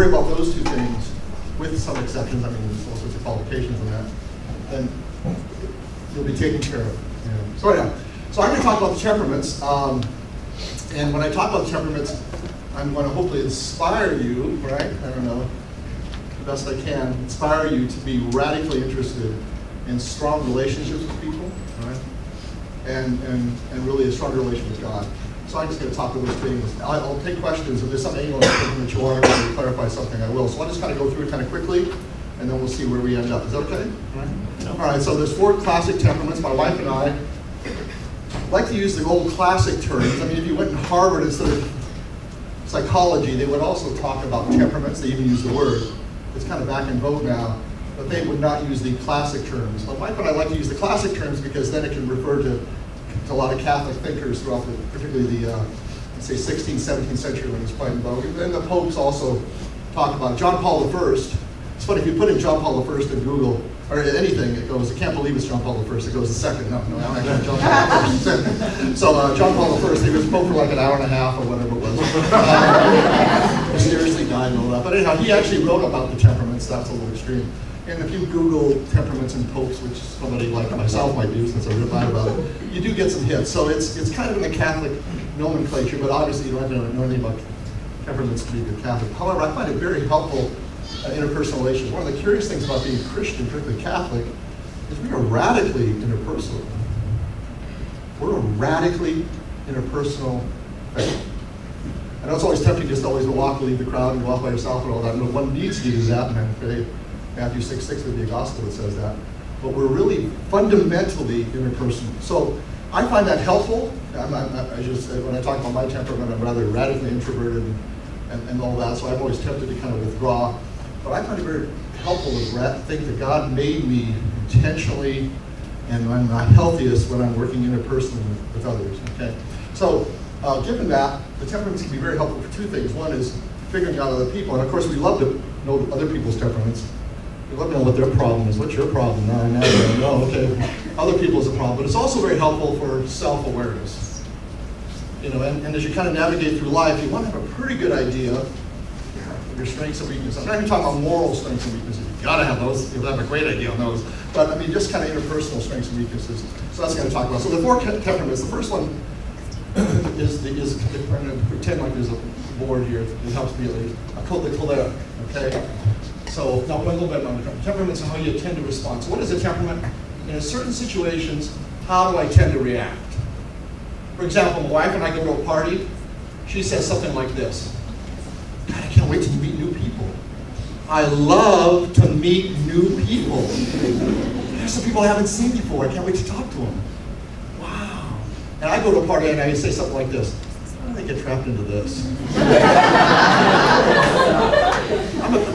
worry about those two things, with some exceptions, I mean, there's all sorts of qualifications in that, then you'll be taken care of. So anyhow, so I'm going to talk about the temperaments. And when I talk about the temperaments, I'm going to hopefully inspire you, right? I don't know, the best I can, inspire you to be radically interested in strong relationships with people, right? And really a stronger relation with God. So I'm just going to talk about those things. I'll take questions. If there's some angle that you want to clarify something, I will. So I'll just kind of go through it kind of quickly, and then we'll see where we end up. Is that okay? All right, so there's 4 classic temperaments. My wife and I like to use the old classic terms. I mean, if you went in Harvard instead of psychology, they would also talk about temperaments. They even use the word. It's kind of back in vogue now, but they would not use the classic terms. My wife and I like to use the classic terms because then it can refer to a lot of Catholic thinkers throughout particularly the, let's say, 16th, 17th century when it was quite in vogue. And then the popes also talk about it. John Paul I. It's funny, if you put in John Paul I in Google, or anything, it goes, I can't believe it's John Paul I, it goes the second. No, I'm actually John Paul I. So John Paul I, he was pope for like an hour and a half or whatever it was. Mysteriously died and all that. But anyhow, he actually wrote about the temperaments. That's a little extreme. And if you Google temperaments and popes, which somebody like myself might do since I wrote about it, you do get some hits. So it's kind of in the Catholic nomenclature, but obviously you don't have to know anything about temperaments to be a good Catholic. However, I find it very helpful interpersonal relations. One of the curious things about being Christian, particularly Catholic, is we are radically interpersonal. We're a radically interpersonal faith. I know it's always tempting just to always walk, leave the crowd, and go off by yourself and all that. No, one needs to do that, and I'm afraid Matthew 6:6 would be a gospel that says that. But we're really fundamentally interpersonal. So I find that helpful. When I talk about my temperament, I'm rather radically introverted and all that, so I'm always tempted to kind of withdraw. But I find it very helpful to think that God made me intentionally, and I'm not healthiest when I'm working interpersonally with others, okay? So given that, the temperaments can be very helpful for 2 things. One is figuring out other people, and of course we love to know other people's temperaments. We love to know what their problem is. What's your problem? Now I know, okay, other people's a problem. But it's also very helpful for self-awareness. You know, and as you kind of navigate through life, you want to have a pretty good idea of your strengths and weaknesses. I'm not even talking about moral strengths and weaknesses. You've got to have those. You'll have a great idea on those. But I mean, just kind of interpersonal strengths and weaknesses. So that's what I'm going to talk about. So the 4 temperaments. The first one is I'm going to pretend like there's a board here. It helps me at least. I call the choleric. Okay. So now a little bit on the temperaments and how you tend to respond. So what is a temperament? In certain situations, how do I tend to react? For example, my wife and I go to a party. She says something like this. God, I can't wait to meet new people. I love to meet new people. There's some people I haven't seen before. I can't wait to talk to them. Wow. And I go to a party and I say something like this. How did I get trapped into this?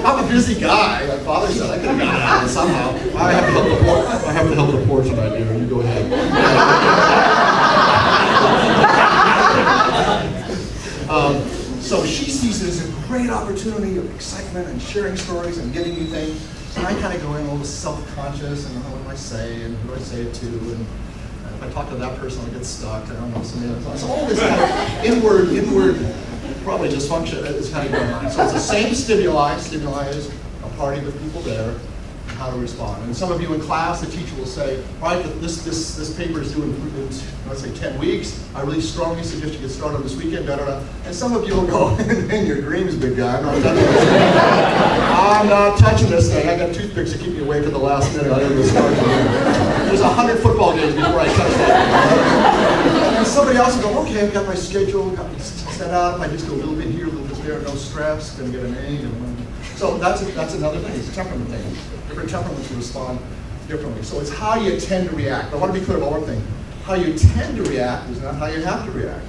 I'm a busy guy. My father said I could have gotten out of it somehow. I have to help the poor tonight, dear. You go ahead. So she sees it as a great opportunity of excitement and sharing stories and getting new things. And I kind of go in a little self-conscious and what do I say and who do I say it to? And if I talk to that person, I get stuck. I don't know. So all this kind of inward, probably dysfunction is kind of going on. So it's the same stimuli. Stimuli is a party with people there. How to respond. And some of you in class, the teacher will say, all right, this paper is due in, let's say, 10 weeks. I really strongly suggest you get started on this weekend, da, da, da. And some of you will go, in your dreams, big guy, I'm not touching this thing. I'm not touching this thing. I got toothpicks to keep me awake at the last minute. I didn't start. There's 100 football games before I touch that. And somebody else will go, okay, I've got my schedule, got me set up. I just go a little bit here, a little bit there, no stress, gonna get an A. So that's another thing. It's a temperament thing. Different temperaments respond differently. So it's how you tend to react. I want to be clear about one thing. How you tend to react is not how you have to react.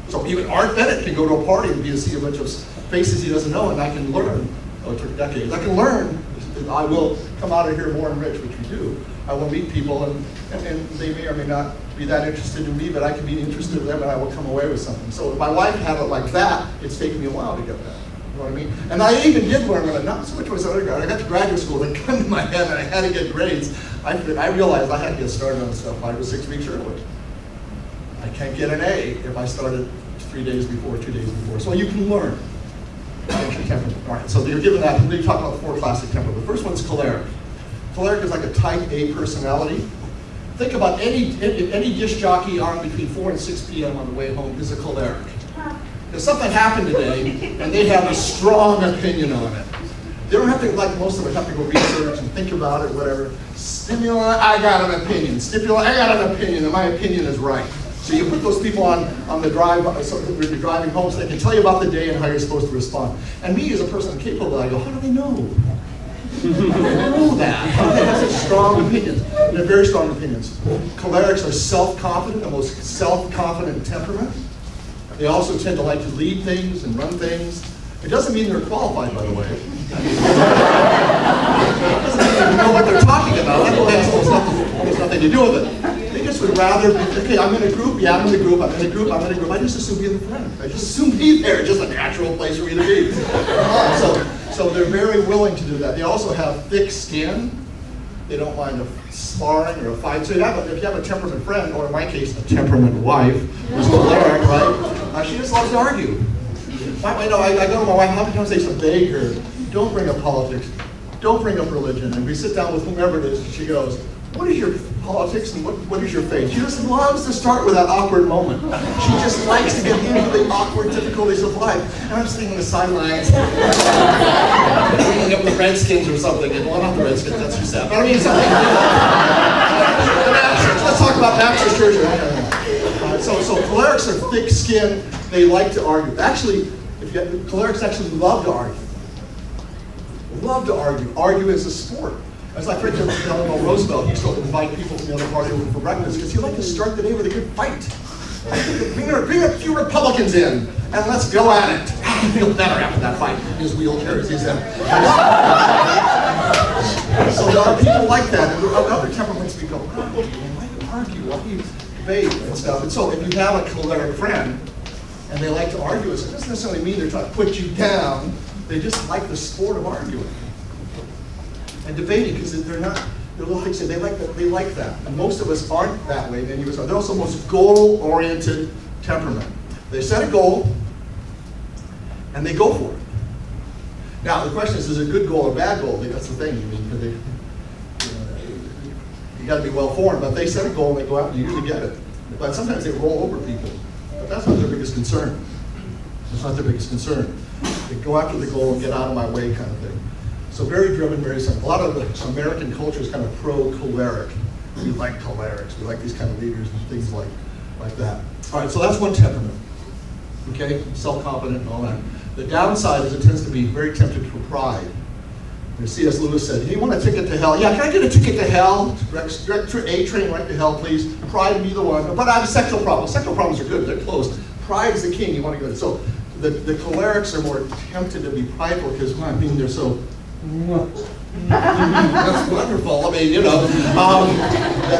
So even Art Bennett can go to a party and see a bunch of faces he doesn't know, and I can learn. Oh, it took decades. I can learn. I will come out of here more enriched, which we do. I will meet people, and they may or may not be that interested in me, but I can be interested in them, and I will come away with something. So if my wife had it like that, it's taken me a while to get that. You know what I mean? And I even did learn, not so much when I was undergrad. I got to graduate school, and it came to my head, and I had to get grades. I realized I had to get started on stuff 5 or 6 weeks early. I can't get an A if I started 3 days before, 2 days before. So you can learn. temperament. All right, so you're given that. We talk about the 4 classic temperaments. The first one's choleric. Choleric is like a type A personality. Think about any disc jockey on between 4 and 6 p.m. on the way home is a choleric. If something happened today, and they have a strong opinion on it. They don't have to, like most of them, have to go research and think about it, whatever. Stimulant, I got an opinion. Stimulant, I got an opinion, and my opinion is right. So you put those people on the drive, so when you're driving home, so they can tell you about the day and how you're supposed to respond. And me, as a person capable of that, I go, how do they know? How do they know that? How do they have such strong opinions? And they're very strong opinions. Cholerics are self-confident, the most self-confident temperament. They also tend to like to lead things and run things. It doesn't mean they're qualified, by the way. It doesn't mean they know what they're talking about. That has almost nothing to do with it. They just would rather be, okay, I'm in a group, yeah, I'm in a group, I'm in a group, I'm in a group. I just assume be the friend. I just assume be there. It's just a natural place for me to be. So they're very willing to do that. They also have thick skin. They don't mind a sparring or a fight. So if you have a temperament friend, or in my case, a temperament wife, who's choleric, right? She just loves to argue. I go to my wife, how many times I used to beg her, don't bring up politics, don't bring up religion. And we sit down with whomever it is, and she goes, what is your politics and what is your faith? She just loves to start with that awkward moment. She just likes to get into the awkward difficulties of life. And I'm sitting on the sidelines, bringing up the Redskins or something. And well, not the Redskins, that's too sad. But I mean something. Let's talk about Baptist church. So cholerics are thick-skinned. They like to argue. Actually, cholerics actually love to argue. Love to argue. Argue is a sport. As I heard Eleanor Roosevelt, he used to invite people from the other party over for breakfast because he liked to start the day with a good fight. Bring a few Republicans in and let's go at it. I feel better after that fight. His wheelchairs, he said. So there are people like that. And other temperaments, we go, wow, why do you argue? Why do you debate and stuff? And so if you have a choleric friend and they like to argue, it doesn't necessarily mean they're trying to put you down. They just like the sport of arguing and debating because they're a little fixated. They like that. And most of us aren't that way. Many of us are. They're also the most goal-oriented temperament. They set a goal and they go for it. Now the question is it a good goal or a bad goal? That's the thing. You got to be well formed. But they set a goal and they go out and usually get it. But sometimes they roll over people. But that's not their biggest concern. That's not their biggest concern. They go after the goal and get out of my way kind of thing. So very driven, very simple. A lot of the American culture is kind of pro-choleric. We like cholerics. We like these kind of leaders and things like that. All right, so that's one temperament. Okay, self-confident and all that. The downside is it tends to be very tempted for pride. C.S. Lewis said, hey, you want a ticket to hell? Yeah, can I get a ticket to hell? Direct A train right to hell, please. Pride be the one. But I have a sexual problem. Sexual problems are good. They're closed. Pride is the king. You want to go. So the cholerics are more tempted to be prideful because, well, I mean, they're so... That's wonderful. I mean,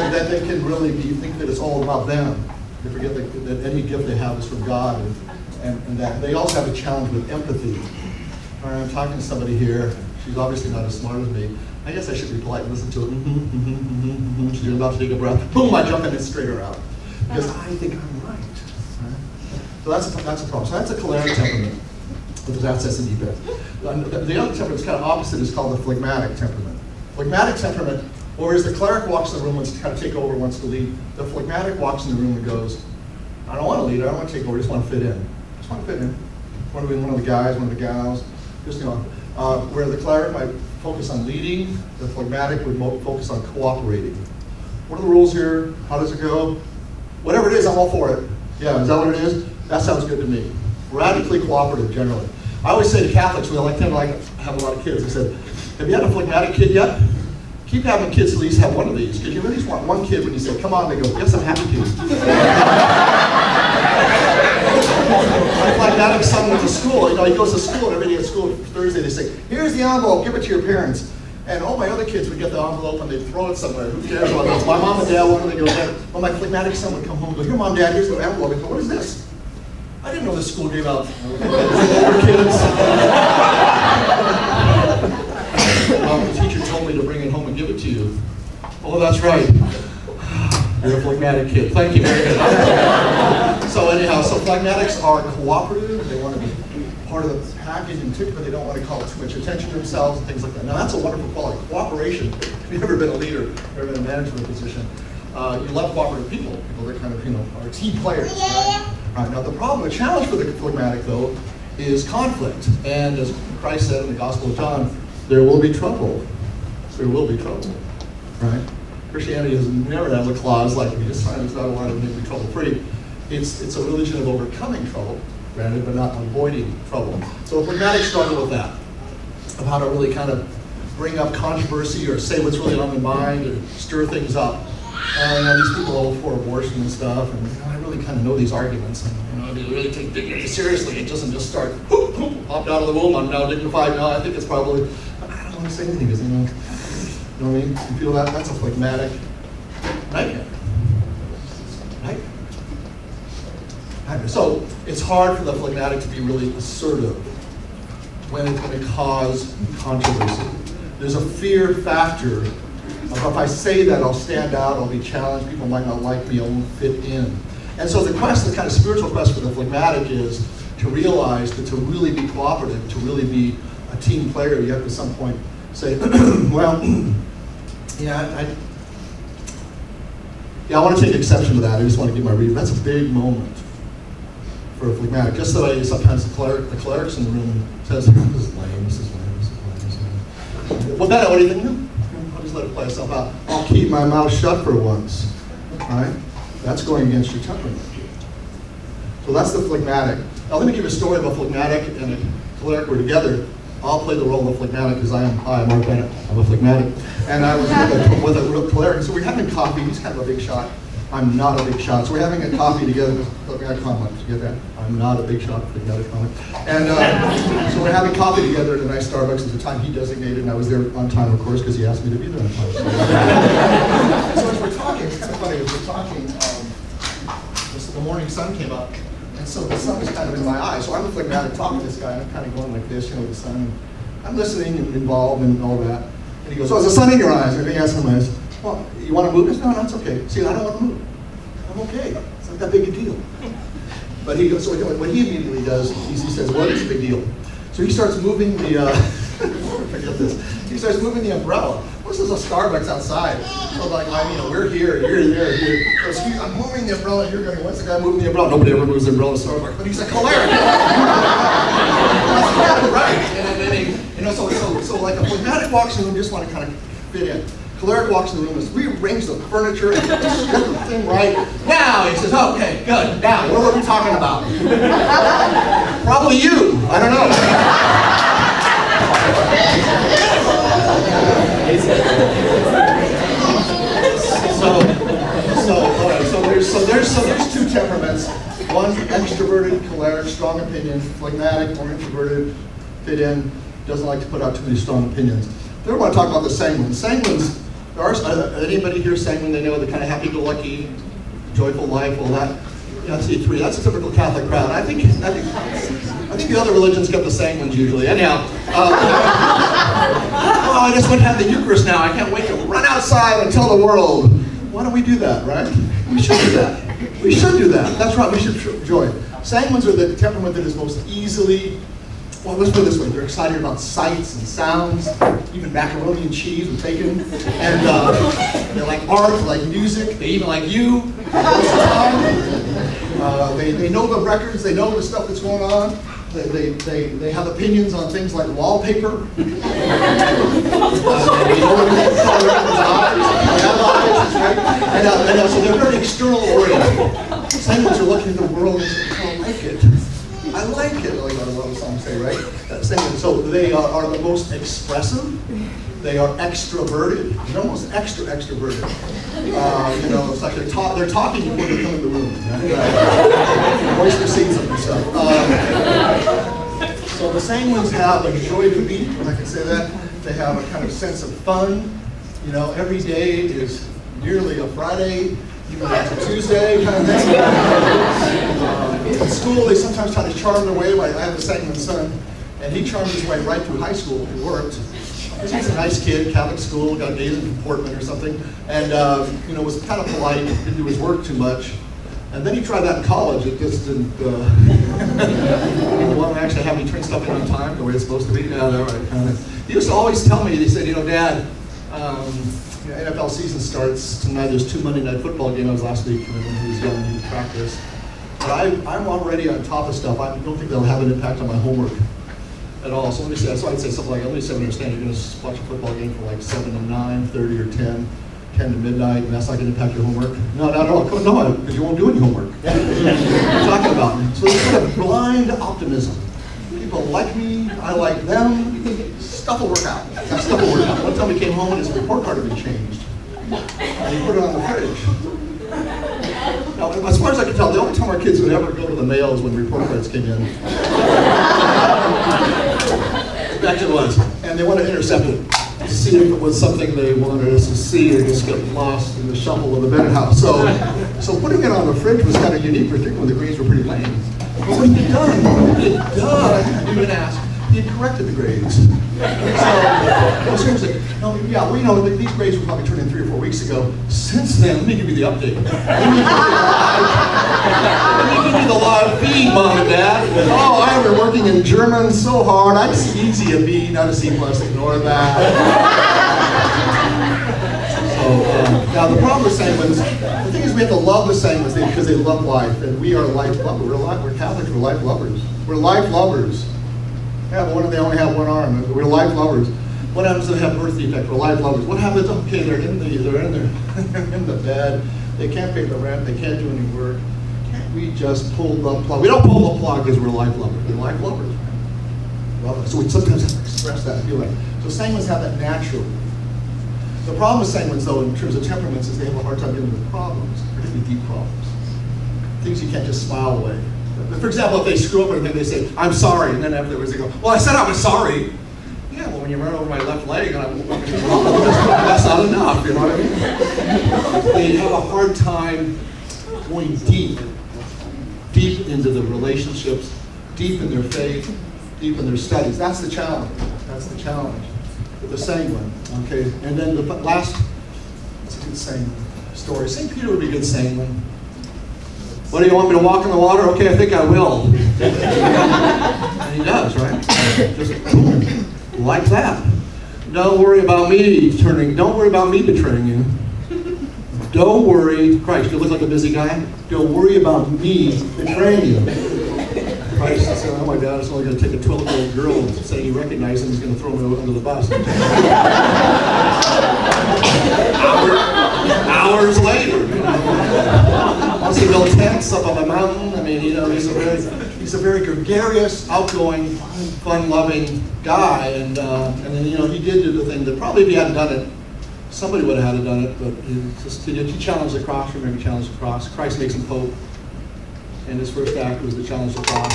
that they can really think that it's all about them. They forget that any gift they have is from God, and that they also have a challenge with empathy. All right, I'm talking to somebody here. She's obviously not as smart as me. I guess I should be polite and listen to it. She's about to take a breath. Boom! I jump in and straighten her out because I think I'm right. So that's a problem. So that's a choleric temperament. With access and defects. The other temperament is kind of opposite, is called the phlegmatic temperament. Phlegmatic temperament, or as the cleric walks in the room, wants to kind of take over, wants to lead. The phlegmatic walks in the room and goes, I don't want to lead, I don't want to take over, I just want to fit in. I just want to fit in. I want to be one of the guys, one of the gals. Just, where the cleric might focus on leading, the phlegmatic would focus on cooperating. What are the rules here? How does it go? Whatever it is, I'm all for it. Yeah, is that what it is? That sounds good to me. Radically cooperative, generally. I always say to Catholics, when I tend to have a lot of kids, I said, have you had a phlegmatic kid yet? Keep having kids till at least have one of these, because you at least want one kid when you say, come on, they go, yes, I'm happy to. My phlegmatic son went to school. He goes to school, and every day at school, Thursday, they say, here's the envelope, give it to your parents. And all my other kids would get the envelope and they'd throw it somewhere. Who cares what it is? My mom and dad, one of them, they go, well, my phlegmatic son would come home and go, here, Mom, Dad, here's the envelope. I go, what is this? I didn't know this school gave out older kids. The teacher told me to bring it home and give it to you. Oh, that's right. You're a phlegmatic kid. Thank you very much. So anyhow, so phlegmatics are cooperative. They want to be part of the package and tick, but they don't want to call too much attention to themselves and things like that. Now that's a wonderful quality. Cooperation. If you've ever been a leader, ever been in a management position, you love cooperative people that kind of, are team players, right? Right? Now the challenge for the phlegmatic though, is conflict. And as Christ said in the Gospel of John, there will be trouble. There will be trouble, right? Christianity has never had a clause like, we just find it's not a lot of make me trouble-free. It's a religion of overcoming trouble, granted, but not avoiding trouble. So phlegmatics struggle with that, of how to really kind of bring up controversy or say what's really on their mind and stir things up. And these people are all for abortion and stuff, and I really kind of know these arguments, and they really take dignity seriously. It doesn't just start, popped out of the womb, I'm now dignified. No, I think it's probably, I don't want to say anything because, you know what I mean? You feel that? That's a phlegmatic nightmare. Right? So it's hard for the phlegmatic to be really assertive when it's going to cause controversy. There's a fear factor of if I say that, I'll stand out, I'll be challenged, people might not like me, I won't fit in. And so the kind of spiritual quest for the phlegmatic is to realize that to really be cooperative, to really be a team player, you have to at some point say, well, I want to take exception to that. I just want to give my reason. That's a big moment for a phlegmatic. Just the way sometimes the clerics in the room says, this is lame, this is lame, this is lame, this is lame. Well, Bennett, what do you think? No, I'll just let it play itself out. I'll keep my mouth shut for once. Right? That's going against your temperament. So that's the phlegmatic. Now let me give you a story of a phlegmatic and a cleric were together. I'll play the role of a phlegmatic because I'm Mark Bennett. I'm a phlegmatic. And I was with a real cleric. So we're having coffee. He's kind of a big shot. I'm not a big shot. So we're having a coffee together. Phlegmatic comment. Did you get that? I'm not a big shot. Phlegmatic comment. And so we're having coffee together at a nice Starbucks at the time he designated. And I was there on time, of course, because he asked me to be there on time. So as we're talking, it's kind of funny. As we're talking, the morning sun came up. And so the sun was kind of in my eye. So I'm a phlegmatic talking to this guy, and I'm kind of going like this, with the sun. I'm listening and involved and all that. And he goes, is the sun in your eyes? And he asks him, well, you want to move? I said, no, that's okay. See, I don't want to move. I'm okay. It's not that big a deal. But he goes, so what he immediately does, he says, well, it's a big deal. So he starts moving the, forget this. He starts moving the umbrella. This is a Starbucks outside. So like, we're here, you're there, here. So I'm moving the umbrella, you're going, what's the guy moving the umbrella? Nobody ever moves the umbrella at Starbucks, but he's a choleric. Right. And then so like a phlegmatic walks in the room, just want to kind of fit in. Choleric walks in the room, as we arrange the furniture and get the thing right. Now, he says, okay, good. Now, what were we talking about? Probably you. I don't know. So there's two temperaments. One extroverted, choleric, strong opinion, phlegmatic, more introverted, fit in, doesn't like to put out too many strong opinions. Then we want to talk about the sanguines. Sanguines, anybody here sanguine? They know the kind of happy-go-lucky, joyful life, all that. Yeah, that's E3. That's a typical Catholic crowd. I think the other religions get the sanguines usually. Anyhow, I just went to have the Eucharist now. I can't wait to run outside and tell the world. Why don't we do that, right? We should do that. We should do that. That's right. We should join. Sanguines are the temperament that is most easily. Well, let's put it this way. They're excited about sights and sounds, even macaroni and cheese with bacon. And they like art, they like music, they even like you. They know the records, they know the stuff that's going on. They have opinions on things like wallpaper. They know what color and so they're very external oriented. Sanguines are looking at the world and say, I like it. I like it, like a lot of songs say, right? So they are the most expressive. They are extroverted. They're almost extroverted. It's like they're talking before they come in the room. Voice precedes them and stuff. So the sanguines have a joy to be, if I can say that. They have a kind of sense of fun. Every day is nearly a Friday, even if it's a Tuesday kind of thing. In school, they sometimes try to charm their way. I have a sanguine son, and he charmed his way right through high school. It worked. He's a nice kid, Catholic school, got A's in Portland or something, and was kind of polite, didn't do his work too much. And then he tried that in college. It just didn't want to actually have me turn stuff in on time the way it's supposed to be. Yeah, that right, kind of. He used to always tell me, he said, Dad, NFL season starts tonight. There's 2 Monday Night Football games last week when he was young, he would practice. But I'm already on top of stuff. I don't think that'll have an impact on my homework at all. So let me say, so I'd say something like, let me say, understand you're going to watch a football game from like 7 to 9, 30 or 10 to midnight, and that's not going to impact your homework? No, because you won't do any homework. What are you talking about? So it's kind of blind optimism. People like me, I like them, stuff will work out. That stuff will work out. One time he came home and his report card had been changed. And he put it on the fridge. Now, as far as I can tell, the only time our kids would ever go to the mail is when report cards came in. Back it was. And they want to intercept it to see if it was something they wanted us to see or just get lost in the shuffle of the Bennett house. So putting it on the fridge was kind of unique, particularly when the grades were pretty lame. But what he had done, I didn't even ask, he had corrected the grades. So, seriously, these grades were probably turned in 3 or 4 weeks ago. Since then, let me give you the update. Let me give you the live feed, Mom and Dad. Oh, I have been working in German so hard. I see easy a B, not a C+. Ignore that. Now the problem with sanguines, the thing is we have to love the sanguines because they love life, and we are life lovers. We're Catholics, we're life lovers. We're life lovers. Yeah, but they only have one arm. We're life lovers. What happens if they have birth defect? We're life lovers. What happens? Okay, they're in the bed. They can't pay the rent. They can't do any work. Can't we just pull the plug? We don't pull the plug because we're life lovers. We're life lovers. Right? So we sometimes have to express that feeling. So sanguines have that naturally. The problem with sanguines, though, in terms of temperaments, is they have a hard time dealing with problems, particularly deep problems. Things you can't just smile away. For example, if they screw up or anything, they say, "I'm sorry," and then afterwards they go, "Well, I said I was sorry." Yeah, well, when you run over my left leg, and that's not enough, you know what I mean? They have a hard time going deep into the relationships, deep in their faith, deep in their studies. That's the challenge. That's the challenge with the sanguine. Okay, and then the last, that's a good sanguine story. St. Peter would be a good sanguine. What, do you want me to walk in the water? Okay, I think I will. And he does, right? Just boom, like that. Don't worry about me don't worry about me betraying you. Don't worry, Christ, you look like a busy guy. Don't worry about me betraying you. Christ said, "Oh my God, it's only going to take a 12-year-old girl saying he recognizes him, he's going to throw me under the bus." Hours later, once he built tents up on the mountain, I mean, he's a very gregarious, outgoing, fun-loving guy, and then he did do the thing that probably if he hadn't done it, somebody would have had to done it, but he challenged the cross. Remember, he challenged the cross. Christ makes him Pope, and his first act was to challenge the cross.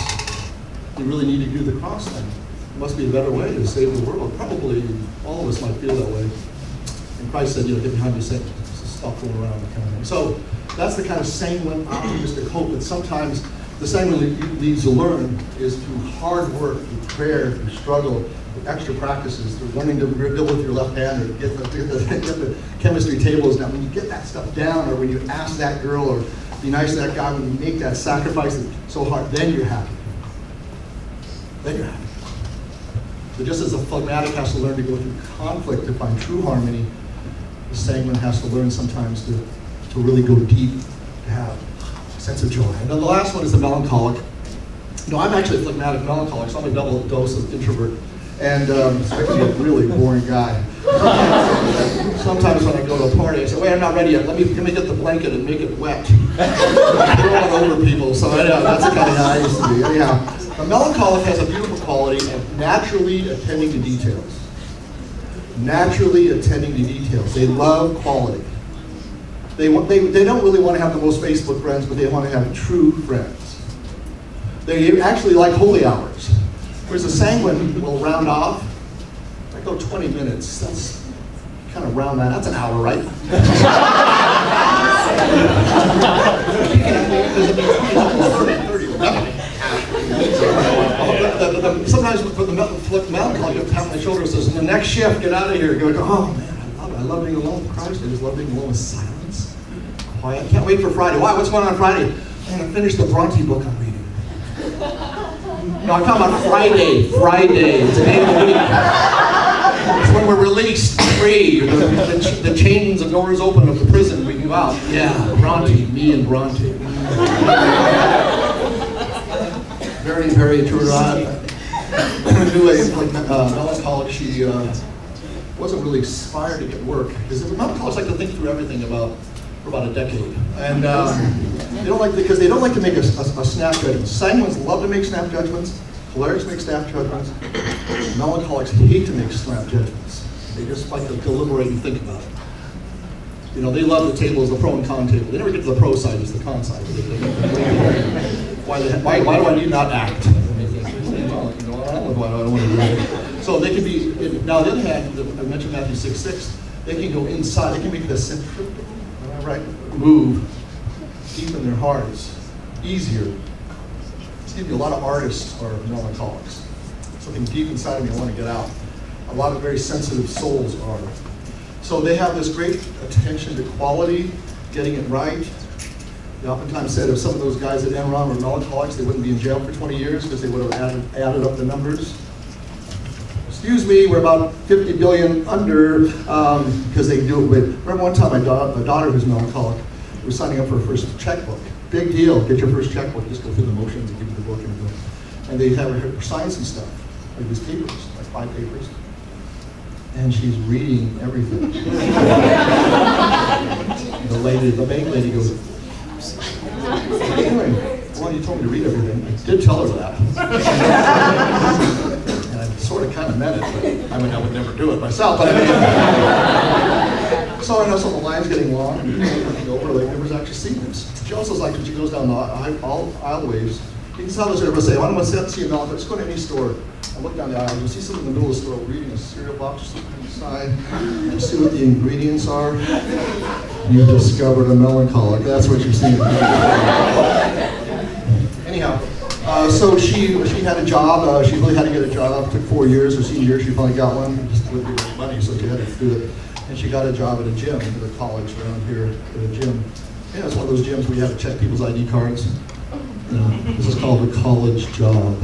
He really needed to do the cross thing. There must be a better way to save the world. Probably all of us might feel that way. And Christ said, "Get behind me, Satan. Stop fooling around," that kind of thing. So that's the kind of sanguine, optimistic hope that sometimes the sanguine needs to learn is through hard work, through prayer, through struggle, through extra practices, through learning to deal with your left hand or get the chemistry tables down. When you get that stuff down, or when you ask that girl or be nice to that guy, when you make that sacrifice that's so hard, then you're happy. Then you're happy. But just as a phlegmatic has to learn to go through conflict to find true harmony, the sanguine has to learn sometimes to really go deep, to have a sense of joy. And then the last one is the melancholic. No, I'm actually a phlegmatic melancholic, so I'm a double dose of introvert. And so I can be a really boring guy. Sometimes when I go to a party, I say, "Wait, I'm not ready yet. Let me get the blanket and make it wet." Throw it over people. So that's the kind of guy I used to be. Anyhow, a melancholic has a beautiful quality of naturally attending to details. Naturally attending to details. They love quality. They don't really want to have the most Facebook friends, but they want to have true friends. They actually like holy hours. Whereas a sanguine will round off. I go 20 minutes. That's kind of round that. That's an hour, right? Sometimes for the melancholy, you have to tap my shoulder and says, "The next shift, get out of here." Go, "Oh man, I love being alone with Christ. I just love being alone with silence, I can't wait for Friday. Why? What's going on Friday? I'm going to finish the Bronte book I'm reading. No, I'm talking about Friday. Friday. It's the day of the week. It's when we're released free. The chains and doors open of the prison. We go out. Yeah, Bronte. Me and Bronte. Very, very true. I knew a melancholic. She wasn't really inspired to get work because the melancholics like to think through everything for about a decade, and they don't like to make a snap judgment. Sanguines love to make snap judgments. Cholerics make snap judgments. Melancholics hate to make snap judgments. They just like to deliberate and think about it. You know, they love the table as the pro and con table. They never get to the pro side, it's the con side. Why do I need not act? Why do I don't want to do it? So they can be, now on the other hand, I mentioned Matthew 6:6, they can go inside, they can make the centripetal, move deep in their hearts, easier. Excuse me, a lot of artists are melancholics. Something deep inside of me I want to get out. A lot of very sensitive souls are. So they have this great attention to quality, getting it right. They oftentimes said if some of those guys at Enron were melancholics, they wouldn't be in jail for 20 years because they would have added up the numbers. Excuse me, we're about 50 billion under because they do it with. Remember one time my daughter who's melancholic was signing up for her first checkbook. Big deal, get your first checkbook, just go through the motions and give you the book and they have her sign some stuff, like these papers, like 5 papers. And she's reading everything. The bank lady goes, anyway, well, you told me to read everything. I did tell her that. And I sort of kind of meant it, but I would never do it myself. But so I know some of the line's getting long, and looking over, like, nobody's actually seen this. She also likes when she goes down the aisleways. You can tell there's everybody say, I want to see a melancholic. Just go to any store. I look down the aisle, you'll see someone in the middle of the store reading a cereal box or something inside, and see what the ingredients are. You've discovered a melancholic. That's what you're seeing. Anyhow, so she had a job. She really had to get a job. It took 4 years. Her senior year, she finally got one. Just wouldn't give her money, so she had to do it. And she got a job at a gym, at a college around here at a gym. Yeah, it's one of those gyms where you have to check people's ID cards. This is called a college job.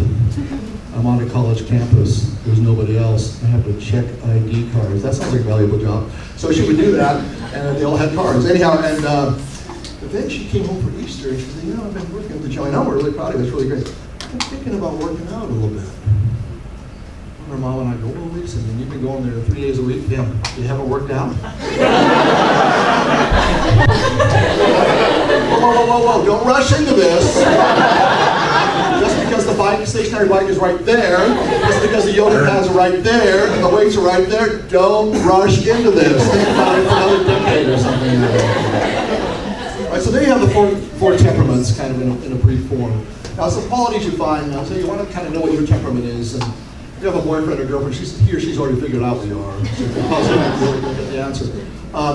I'm on a college campus. There's nobody else. I have to check ID cards. That sounds like a valuable job. So she would do that, and they all had cards. Anyhow, and but then she came home for Easter, and she said, you know, I've been working with the gym. I know, we're really proud of it. It's really great. I'm thinking about working out a little bit. Her mom and I go, well, wait a second, you've been going there 3 days a week? Yeah, you haven't worked out? Whoa, don't rush into this. Just because the stationary bike is right there, just because the yoga pads are right there, and the weights are right there, don't rush into this. Think about it for another decade or something. All right, so there you have the four temperaments kind of in a brief form. Now, some qualities you find, so you want to kind of know what your temperament is. And if you have a boyfriend or girlfriend, he or she's already figured out what you are. So if you pause it, you'll get the answer.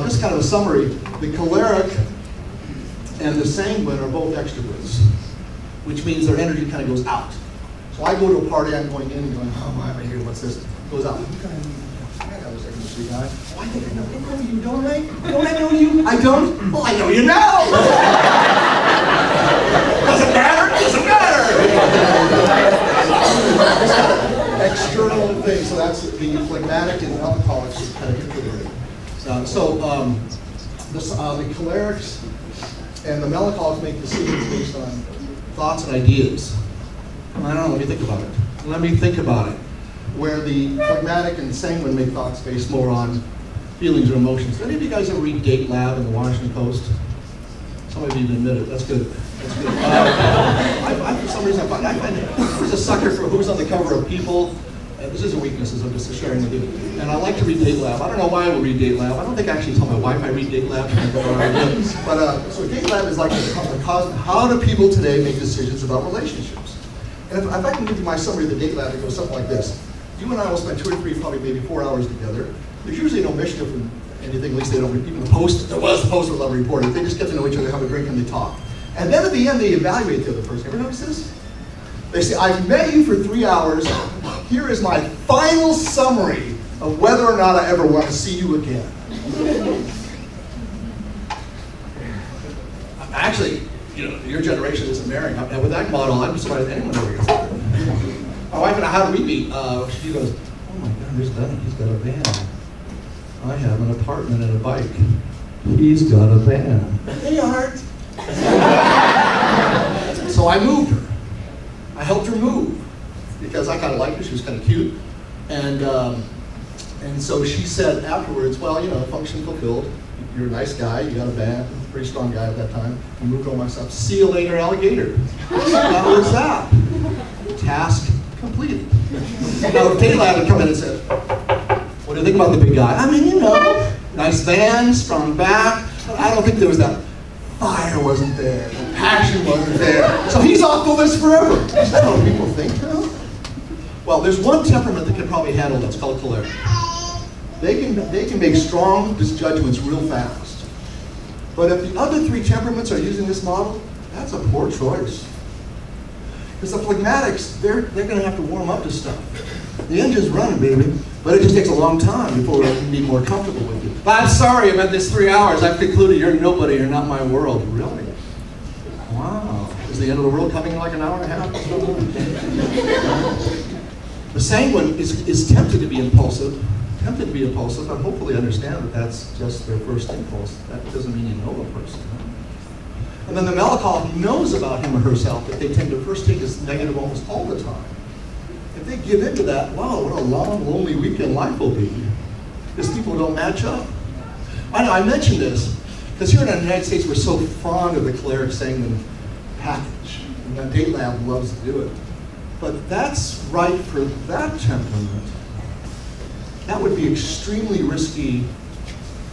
Just kind of a summary. The choleric and the sanguine are both extroverts, which means their energy kind of goes out. So I go to a party, I'm going in and going, oh, why am I here? What's this? It goes out. I was like, this guy. Oh, I think I know you, don't I? Don't I know you? I don't? Well, I know you now. Doesn't matter. External thing. So that's the phlegmatic and melancholics kind of integrated. The cholerics and the melancholics make decisions based on thoughts and ideas. I don't know, let me think about it. Where the phlegmatic and sanguine make thoughts based more on feelings or emotions. Any of you guys ever read Date Lab in the Washington Post? Some of you even admit it, that's good. For some reason, I find who's a sucker for who's on the cover of People. This isn't weaknesses, I'm just sharing with you. And I like to read Date Lab. I don't know why I would read Date Lab. I don't think I actually tell my wife I read Date Lab. But so Date Lab is like how do people today make decisions about relationships? And if I can give you my summary of the Date Lab, it goes something like this. You and I will spend 2 or 3, probably maybe 4 hours together. There's usually no mischief in anything, at least they don't, even the Post, there was the Post with Love Reporter. They just get to know each other, have a drink, and they talk. And then at the end, they evaluate the other person. Ever notice this? They say, I've met you for 3 hours. Here is my final summary of whether or not I ever want to see you again. Actually, your generation isn't marrying. And with that model, I'm surprised anyone ever gets married. My wife and I, how did we meet? She goes, oh my God, there's Bennett. He's got a van. I have an apartment and a bike. He's got a van. Hey, Art. So I moved her. I helped her move because I kind of liked her. She was kind of cute. And so she said afterwards, well, function fulfilled. You're a nice guy. You got a van. Pretty strong guy at that time. You moved on myself. See you later, alligator. How was that? Task completed. Now, if Daylight would come in and say, what do you think about the big guy? I mean, nice van, strong back. But I don't think there was that fire wasn't there. The passion wasn't there. So he's off the list forever. That's how people think. Well, there's one temperament that can probably handle it. It's called choleric. They can make strong judgments real fast. But if the other three temperaments are using this model, that's a poor choice. Because the phlegmatics, they're going to have to warm up to stuff. The engine's running, baby, but it just takes a long time before they can be more comfortable with you. But I'm sorry, I've had this 3 hours. I've concluded you're nobody, you're not my world. Really? Wow. Is the end of the world coming in like an hour and a half? The sanguine is tempted to be impulsive, but hopefully understand that that's just their first impulse. That doesn't mean you know a person. And then the melancholic knows about him or herself that they tend to first take as negative almost all the time. If they give into that, wow, what a long, lonely weekend life will be. Because people don't match up. I know, I mentioned this, because here in the United States, we're so fond of the choleric sanguine package. And the Date Lab loves to do it. But that's right for that temperament. That would be extremely risky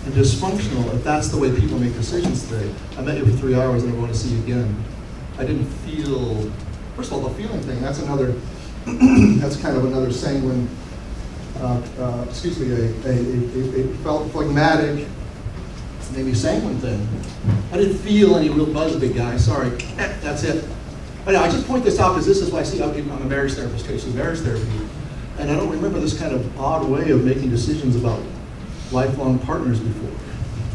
and dysfunctional if that's the way people make decisions today. I met you for 3 hours and I want to see you again. I didn't feel, first of all, the feeling thing, that's another, that's kind of another sanguine, a phlegmatic, maybe sanguine thing. I didn't feel any real buzz, big guy, sorry, that's it. But I just point this out because this is why I see, I'm a marriage therapist too, so marriage therapy. And I don't remember this kind of odd way of making decisions about lifelong partners before.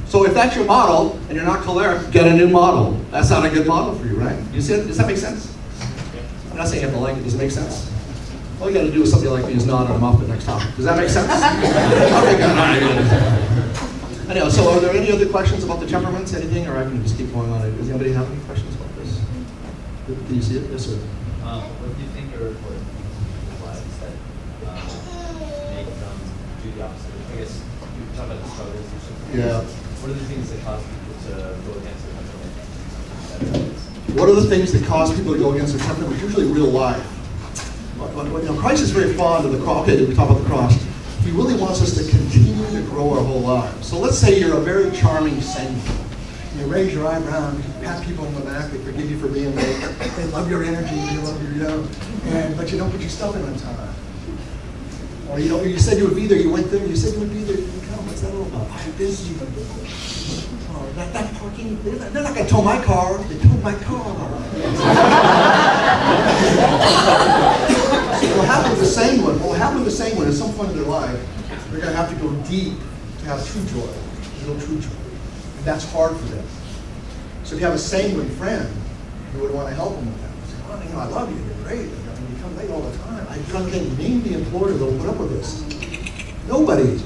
So if that's your model, and you're not choleric, get a new model. That's not a good model for you, right? You see it? Does that make sense? I'm not saying you have to like it. Does it make sense? All you got to do with somebody like me is nod and I'm off to the next topic. Does that make sense? Okay, good. All right, good. Anyhow, so are there any other questions about the temperaments, anything, or I can just keep going on it? Does anybody have any questions about this? Do you see it? Yes, sir. What do you think are important lives that make them do the opposite? I guess you talk about the struggles or something. Yeah. What are the things that cause people to go against their temperament? What are the things that cause people to go against their temperament? Usually real life. Christ is very fond of the cross. Okay, we talk about the cross. He really wants us to continue to grow our whole lives. So let's say you're a very charming saint. You raise your eyebrow, you pat people on the back, they forgive you for being late. They love your energy, they love your, but you don't put your stuff in on time. Or you said you would be there, you went there, you said you would be there, you didn't come. What's that all about? I'm busy. Oh, that parking, they're not going to tow my car, they towed my car. So what happened with the sanguine at some point in their life, they're going to have to go deep to have true joy, real true joy. And that's hard for them. So if you have a sanguine friend, you would want to help them with that. Say, I love you, you're great. You come late all the time. I've done anything mean the employer that'll put up with this. Nobody.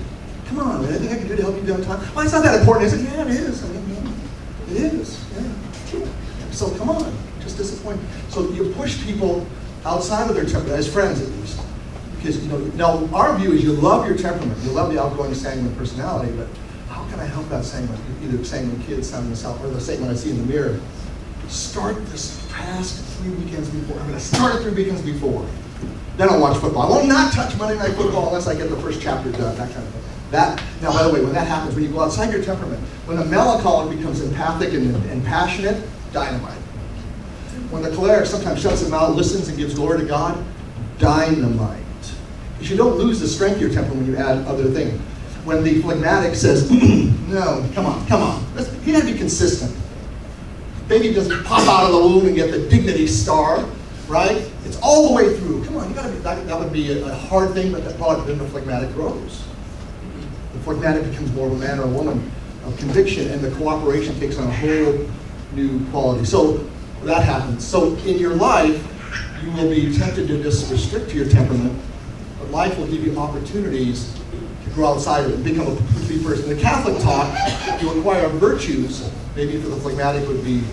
Come on, anything I can do to help you be on time? Well, it's not that important. I said, yeah, it is. It is, yeah. So come on, just disappoint. So you push people outside of their temperament, as friends at least. Because, now our view is you love your temperament. You love the outgoing sanguine personality, but how can I help that sanguine? Either sanguine kid, sanguine self, or the sanguine I see in the mirror. Start this past 3 weekends before. I'm going to start it 3 weekends before. Then I'll watch football. I will not touch Monday Night Football unless I get the first chapter done, that kind of thing. Now, by the way, when that happens, when you go outside your temperament, when the melancholic becomes empathic and passionate, dynamite. When the choleric sometimes shuts his mouth, listens, and gives glory to God, dynamite. Because you don't lose the strength of your temperament when you add other things. When the phlegmatic says, no, come on. He has to be consistent. Baby doesn't pop out of the womb and get the dignity star, right? It's all the way through. Come on, you gotta be, that would be a hard thing, but then the phlegmatic grows. The phlegmatic becomes more of a man or a woman of conviction, and the cooperation takes on a whole new qualities. So that happens. So in your life, you will be tempted to just restrict your temperament, but life will give you opportunities to grow outside of it and become a complete person. The Catholic talk, you acquire virtues. Maybe for the phlegmatic would be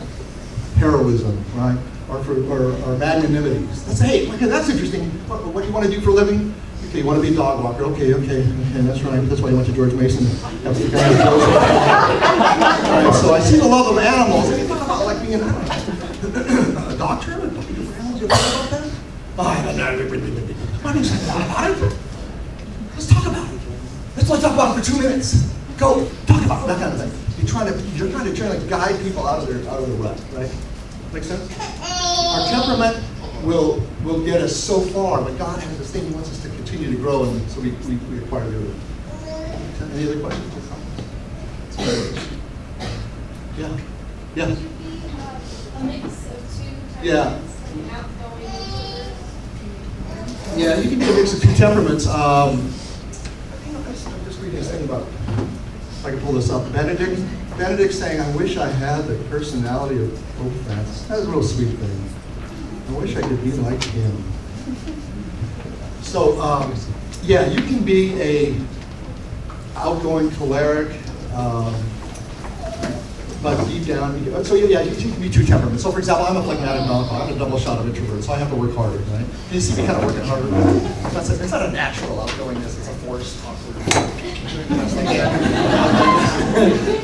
heroism, right? Or magnanimity. Let's say, hey, okay, that's interesting. What do you want to do for a living? Okay, you want to be a dog walker. Okay, that's right. That's why you went to George Mason. Right, so I see the love of animals. And you talk about like being a doctor? You ever about that? Why don't you talk about it? Let's talk about it. Let's talk about it for 2 minutes. Go, talk about it, that kind of thing. You're trying to guide people out of the rut, right? Make sense? Our temperament will get us so far, but God has this thing He wants us to continue to grow, and so we acquire the other. Any other questions or comments? Yeah. Yeah. A mix of two Yeah. temperaments, an outgoing introvert. Yeah, you can be a mix of two temperaments. I'm just reading this thing about, if I can pull this up. Benedict saying, I wish I had the personality of Pope Francis. That's a real sweet thing. I wish I could be like him. So, yeah, you can be a outgoing choleric, but deep down, you can be two temperaments. So, for example, I'm a phlegmatic melancholic. I'm a double shot of introvert, so I have to work harder, right? You see me kind of working harder. It's not a natural outgoingness, it's a forced awkward.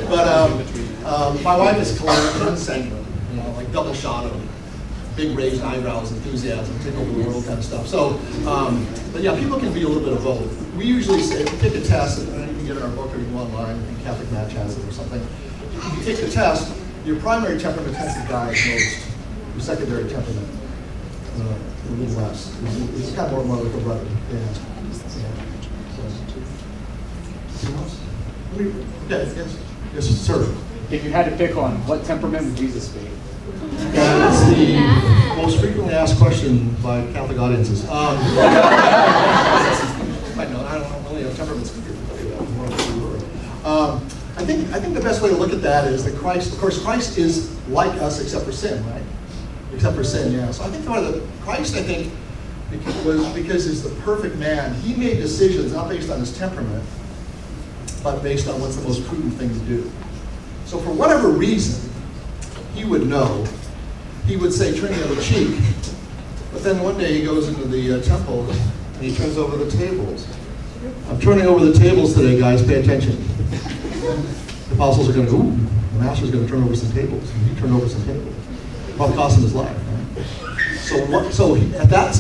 But my wife is choleric and sanguine, like double shot of big raised eyebrows, enthusiasm, take over the world kind of stuff. So, but yeah, people can be a little bit of both. We usually say, if you take a test, and you can get it in our book or you can go online, I think Catholic Match has it or something. If you take the test, your primary temperament tends to guide most. Your secondary temperament, a little less. It's kind of more like a brother. Yeah. Anything else? Okay, yes, sir. If you had to pick one, what temperament would Jesus be? That's the most frequently asked question by Catholic audiences. I don't really have temperaments. I think the best way to look at that is that Christ, of course, Christ is like us except for sin, right? Except for sin, yeah. So I think Christ, because he's the perfect man, he made decisions not based on his temperament, but based on what's the most prudent thing to do. So for whatever reason, he would know. He would say, turn the other cheek. But then one day he goes into the temple and he turns over the tables. I'm turning over the tables today, guys. Pay attention. The apostles are going to go, ooh, the master's going to turn over some tables. And he turned over some tables. Probably cost him his life. Right? So at that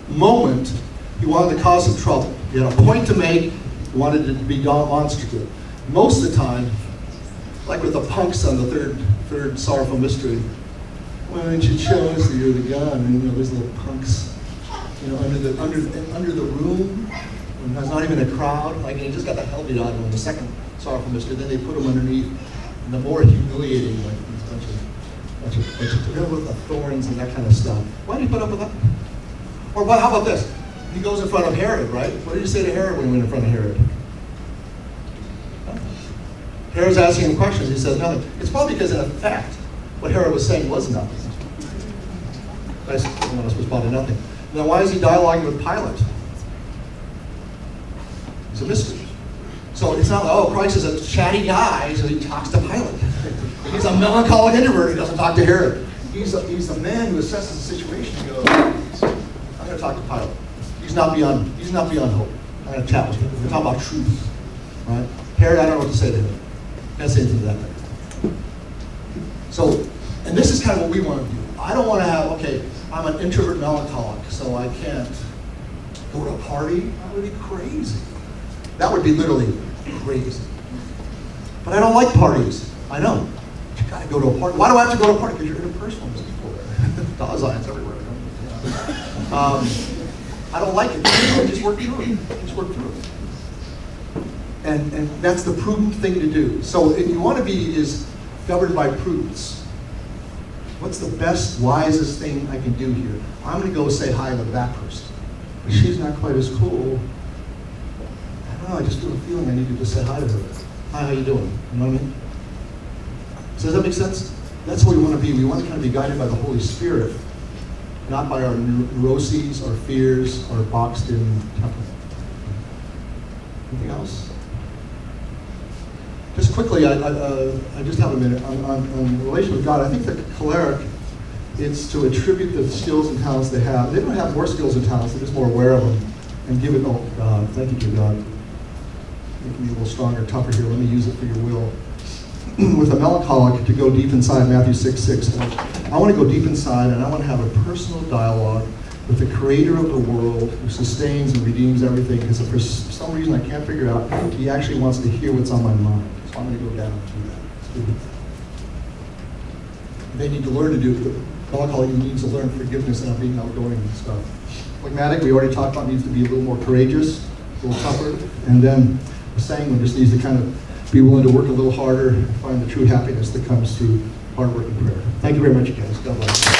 moment, he wanted to cause some trouble. He had a point to make. He wanted it to be demonstrative. Most of the time, like with the punks on the third sorrowful mystery, why don't you show us that you're the God? And there's little punks, under the room, when there's not even a crowd. Like he just got the hell beat out of him in the second sorrowful mystery. Then they put him underneath, and the more humiliating, like these bunch of with the thorns and that kind of stuff. Why did he put up with that? Or how about this? He goes in front of Herod, right? What did he say to Herod when he went in front of Herod? Herod's asking him questions. He says nothing. It's probably because, in effect, what Herod was saying was nothing. Was probably nothing. Now, why is he dialoguing with Pilate? It's a mystery. So it's not like, oh, Christ is a chatty guy, so he talks to Pilate. He's a melancholic introvert. He doesn't talk to Herod. He's a man who assesses the situation and goes, I'm going to talk to Pilate. He's not beyond hope. I'm going to chat with him. We're talking about truth, right? Herod, I don't know what to say to him. Can't say anything to that thing. So, and this is kind of what we want to do. I don't want to have, okay, I'm an introvert melancholic, so I can't go to a party. That would be crazy. That would be literally crazy. But I don't like parties. I know. You got to go to a party. Why do I have to go to a party? Because you're interpersonal. There's people there. Dog signs everywhere. I don't like it. Just work through it. And that's the prudent thing to do. So if you want to be is governed by prudence. What's the best, wisest thing I can do here? I'm going to go say hi to that person. But she's not quite as cool. I don't know, I just feel a feeling I need to just say hi to her. Hi, how you doing? You know what I mean? So does that make sense? That's what we want to be. We want to kind of be guided by the Holy Spirit, not by our neuroses, our fears, our boxed-in temperament. Anything else? Just quickly, I just have a minute on relation with God. I think the choleric, it's to attribute the skills and talents they have. They don't have more skills and talents; they're just more aware of them, and give it. Oh God, thank you, God. Make me a little stronger, tougher here. Let me use it for your will. With a melancholic, to go deep inside, Matthew 6:6. I want to go deep inside, and I want to have a personal dialogue with the Creator of the world, who sustains and redeems everything. Because for some reason I can't figure out, He actually wants to hear what's on my mind. So I'm going to go down and do that. They need to learn to do it. The melancholic needs to learn forgiveness and not being outgoing and stuff. Phlegmatic, we already talked about, needs to be a little more courageous, a little tougher, and then the sanguine just needs to kind of be willing to work a little harder and find the true happiness that comes through hard work and prayer. Thank you very much, you guys. God bless.